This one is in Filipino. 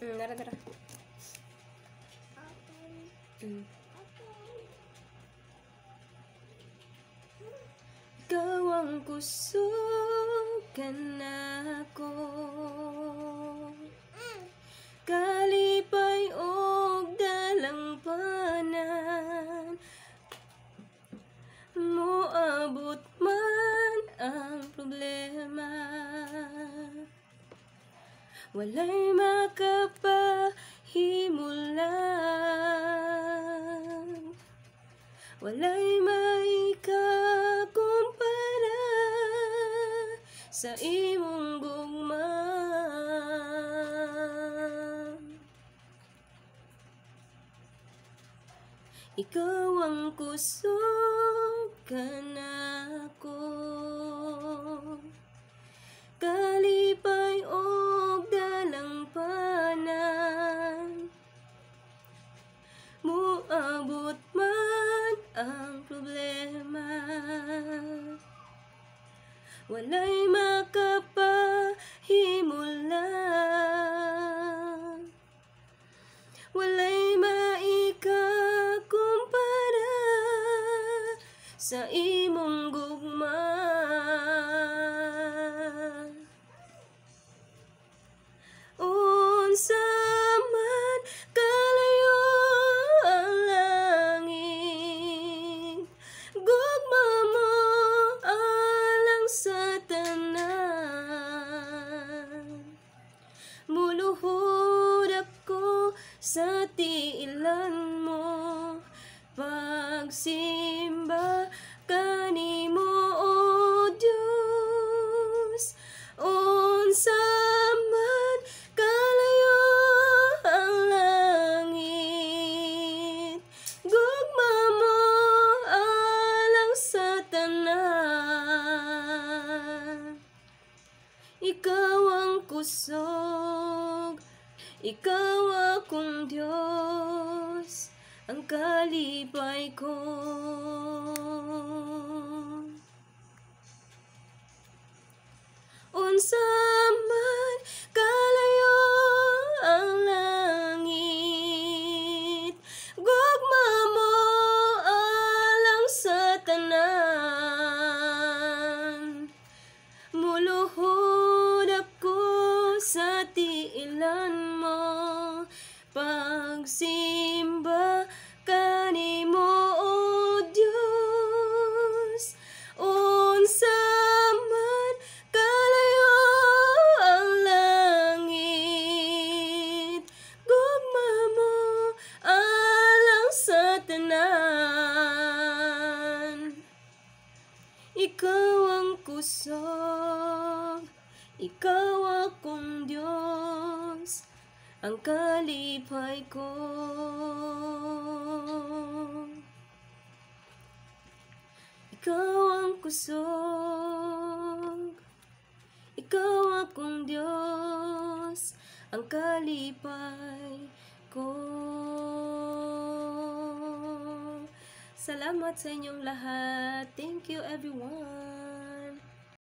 Tara, tara. Ikaw ang kusugan ako, kalipay og dalangpanan, moabot man ang problema, walay makapahimulan, walay maikakumpara sa imong gugma. Ikaw ang kusugan ako, kalipay og dalangpanan, moabot man ang problema, walay makapahimulan, walay maikakumpara sa imong gugma. Unsa man kalayo ang langit, gugma mo alang sa tanan. Muluhod ako sa tiilan mo, pagsimba kanimo o Diyos. Unsa man kalayo ang langit, gugma mo alang sa tanan. Ikaw ang kusog, ikaw akong Diyos, ang kalipay ko. Unsa man kalayo ang langit, gugma mo alang sa tanan. Muluhod ako sa tiilan mo, pagsimba kanimo o Diyos. Unsa man kalayo ang langit, gugma mo alang sa tanan. Ikaw ang kusog, ikaw akong Diyos, ang kalipay ko. Ikaw ang kusog, ikaw akong Diyos, ang kalipay ko. Salamat sa inyong lahat. Thank you everyone.